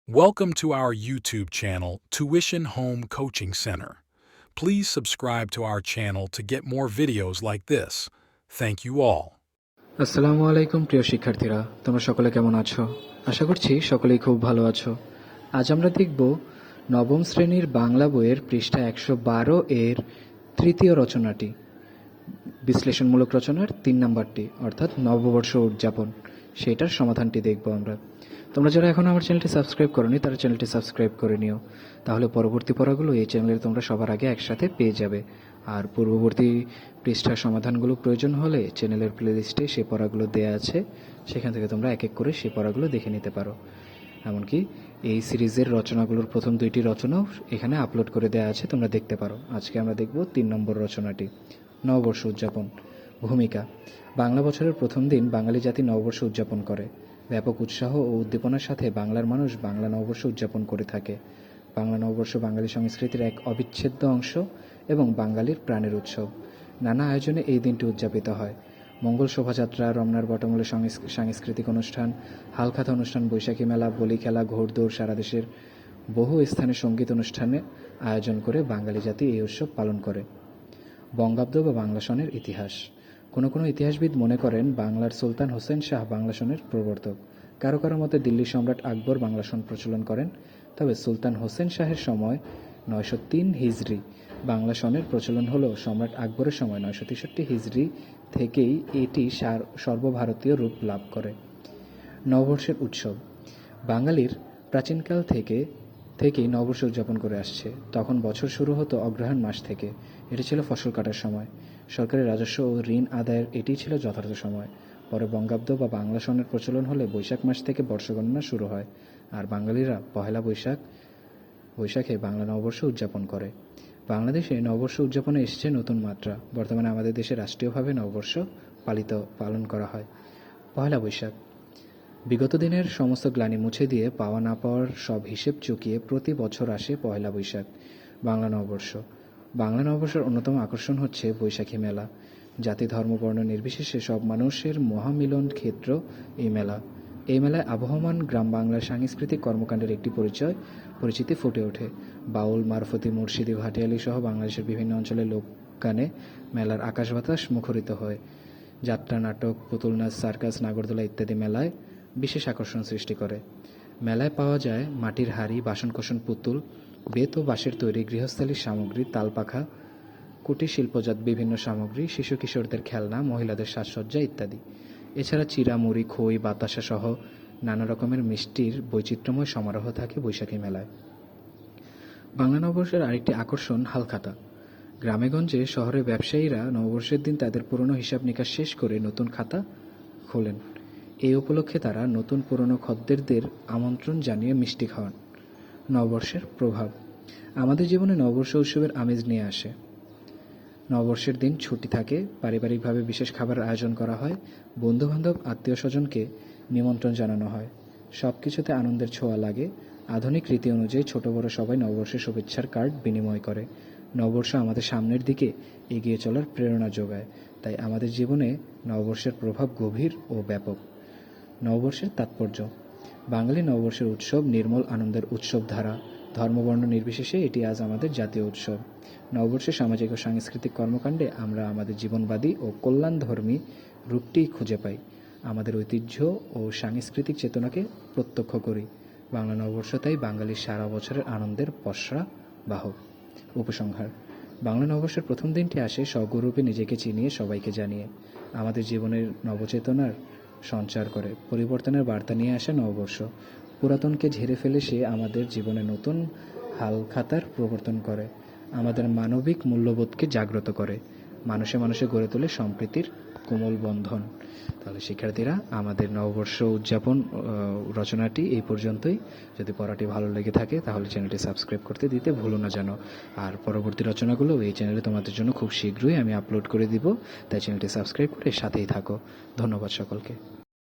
Welcome to our YouTube channel, Tuition Home Coaching Center. Please subscribe to our channel to get more videos like this. Thank you all. আসসালামু আলাইকুম প্রিয় শিক্ষার্থীরা, তোমরা সকলে কেমন আছো? আশা করছি সকলেই খুব ভালো আছো। আজ আমরা দেখব নবম শ্রেণীর বাংলা বইয়ের পৃষ্ঠা 112 এর তৃতীয় রচনাটি, বিশ্লেষণমূলক রচনার 3 নম্বরটি, অর্থাৎ নববর্ষ উদযাপন, সেটার সমাধানটি দেখব আমরা। তোমরা যারা এখন আমার চ্যানেলটি সাবস্ক্রাইব করোনি তারা চ্যানেলটি সাবস্ক্রাইব করে নিও, তাহলে পরবর্তী পড়াগুলো এই চ্যানেলে তোমরা সবার আগে একসাথে পেয়ে যাবে। আর পূর্ববর্তী পৃষ্ঠার সমাধানগুলো প্রয়োজন হলে চ্যানেলের প্লেলিস্টে সেই পড়াগুলো দেওয়া আছে, সেখান থেকে তোমরা এক এক করে সেই পড়াগুলো দেখে নিতে পারো। এমনকি এই সিরিজের রচনাগুলোর প্রথম 2টি রচনাও এখানে আপলোড করে দেওয়া আছে, তোমরা দেখতে পারো। আজকে আমরা দেখব 3 নম্বর রচনাটি, নববর্ষ উদযাপন। ভূমিকা: বাংলা বছরের প্রথম দিন বাঙালি জাতি নববর্ষ উদযাপন করে। ব্যাপক উৎসাহ ও উদ্দীপনার সাথে বাংলার মানুষ বাংলা নববর্ষ উদযাপন করে থাকে। বাংলা নববর্ষ বাঙালি সংস্কৃতির এক অবিচ্ছেদ্য অংশ এবং বাঙালির প্রাণের উৎসব। নানা আয়োজনে এই দিনটি উদযাপিত হয়। মঙ্গল শোভাযাত্রা, রমনার বটমূলে সাংস্কৃতিক অনুষ্ঠান, হালখাতা অনুষ্ঠান, বৈশাখী মেলা, বলি খেলা, ঘোড়দৌড়, সারা দেশের বহু স্থানে সঙ্গীত অনুষ্ঠানে আয়োজন করে বাঙালি জাতি এই উৎসব পালন করে। বঙ্গাব্দ বা বাংলা সনের ইতিহাস: কোনো কোনো ইতিহাসবিদ মনে করেন বাংলার সুলতান হোসেন শাহ বাংলা সনের প্রবর্তক। কারো কারো মতে দিল্লি সম্রাট আকবর বাংলা সন প্রচলন করেন। তবে সুলতান হোসেন শাহের সময় 903 হিজরি বাংলা সনের প্রচলন হলেও সম্রাট আকবরের সময় 963 হিজরি থেকেই এটি সর্বভারতীয় রূপ লাভ করে। নববর্ষের উৎসব: বাঙালির প্রাচীনকাল থেকেই নববর্ষ উদযাপন করে আসছে। তখন বছর শুরু হতো অগ্রহায়ণ মাস থেকে। এটি ছিল ফসল কাটার সময়। সরকারি রাজস্ব ও ঋণ আদায়ের এটিই ছিল যথার্থ সময়। পরে বঙ্গাব্দ বা বাংলা সনের প্রচলন হলে বৈশাখ মাস থেকে বর্ষগণনা শুরু হয়, আর বাঙালিরা পহেলা বৈশাখে বাংলা নববর্ষ উদযাপন করে। বাংলাদেশে নববর্ষ উদযাপনে এসেছে নতুন মাত্রা। বর্তমানে আমাদের দেশে রাষ্ট্রীয়ভাবে নববর্ষ পালন করা হয়। পহেলা বৈশাখ: বিগত দিনের সমস্ত গ্লানি মুছে দিয়ে পাওয়া না পাওয়ার সব হিসেব চুকিয়ে প্রতি বছর আসে পহেলা বৈশাখ, বাংলা নববর্ষ। বাংলা নববর্ষের অন্যতম আকর্ষণ হচ্ছে বৈশাখী মেলা। জাতি, ধর্ম, বর্ণ নির্বিশেষে সব মানুষের মহামিলন ক্ষেত্র এই মেলা। এই মেলায় আবহমান গ্রাম বাংলার সাংস্কৃতিক কর্মকাণ্ডের একটি পরিচিতি ফুটে ওঠে। বাউল, মারফতি, মুর্শিদি, ভাটিয়ালি সহ বাংলাদেশের বিভিন্ন অঞ্চলের লোকগানে মেলার আকাশ বাতাস মুখরিত হয়। যাত্রা, নাটক, পুতুল নাচ, সার্কাস, নাগরদোলা ইত্যাদি মেলায় বিশেষ আকর্ষণ সৃষ্টি করে। মেলায় পাওয়া যায় মাটির হাঁড়ি, বাসনকোসন, পুতুল, বেত ও বাঁশের তৈরি গৃহস্থালির সামগ্রী, তালপাখা, কুটির শিল্পজাত বিভিন্ন সামগ্রী, শিশু কিশোরদের খেলনা, মহিলাদের সাজসজ্জা ইত্যাদি। এছাড়া চিড়া, মুড়ি, খই, বাতাসা সহ নানা রকমের মিষ্টির বৈচিত্র্যময় সমারোহ থাকে বৈশাখী মেলায়। বাংলা নববর্ষের আরেকটি আকর্ষণ হালখাতা। গ্রামেগঞ্জে শহরে ব্যবসায়ীরা নববর্ষের দিন তাদের পুরনো হিসাব নিকাশ শেষ করে নতুন খাতা খোলেন। এই উপলক্ষে তারা নতুন পুরনো খদ্দেরদের আমন্ত্রণ জানিয়ে মিষ্টি খাওয়ান। নববর্ষের প্রভাব: আমাদের জীবনে নববর্ষ উৎসবের আমেজ নিয়ে আসে। নববর্ষের দিন ছুটি থাকে, পারিবারিকভাবে বিশেষ খাবারের আয়োজন করা হয়, বন্ধুবান্ধব, আত্মীয় স্বজনকে নিমন্ত্রণ জানানো হয়। সব কিছুতে আনন্দের ছোঁয়া লাগে। আধুনিক রীতি অনুযায়ী ছোট বড় সবাই নববর্ষের শুভেচ্ছার কার্ড বিনিময় করে। নববর্ষ আমাদের সামনের দিকে এগিয়ে চলার প্রেরণা যোগায়। তাই আমাদের জীবনে নববর্ষের প্রভাব গভীর ও ব্যাপক। নববর্ষের তাৎপর্য: বাঙালি নববর্ষের উৎসব নির্মল আনন্দের উৎসবধারা। ধর্মবর্ণ নির্বিশেষে এটি আজ আমাদের জাতীয় উৎসব। নববর্ষের সামাজিক ও সাংস্কৃতিক কর্মকাণ্ডে আমরা আমাদের জীবনবাদী ও কল্যাণধর্মী রূপটি খুঁজে পাই। আমাদের ঐতিহ্য ও সাংস্কৃতিক চেতনাকে প্রত্যক্ষ করি। বাংলা নববর্ষ তাই বাঙালির সারা বছরের আনন্দের পসরা বাহক। উপসংহার: বাংলা নববর্ষের প্রথম দিনটি আসে স্বগৌরবে নিজেকে চিনিয়ে সবাইকে জানিয়ে। আমাদের জীবনের নবচেতনার সঞ্চার করে। পরিবর্তনের বার্তা নিয়ে আসে নববর্ষ। পুরাতনকে ঝেড়ে ফেলে সে আমাদের জীবনে নতুন হালখাতার প্রবর্তন করে। আমাদের মানবিক মূল্যবোধকে জাগ্রত করে। মানুষে মানুষে গড়ে তোলে সম্প্রীতির কোমল বন্ধন। তাহলে শিক্ষার্থীরা, আমাদের নববর্ষ উদযাপন রচনাটি এই পর্যন্তই। যদি পড়াটি ভালো লেগে থাকে তাহলে চ্যানেলটি সাবস্ক্রাইব করতে দিতে ভুলো না যেন। আর পরবর্তী রচনাগুলো এই চ্যানেলে তোমাদের জন্য খুব শীঘ্রই আমি আপলোড করে দিব, তাই চ্যানেলটি সাবস্ক্রাইব করে সাথেই থাকো। ধন্যবাদ সকলকে।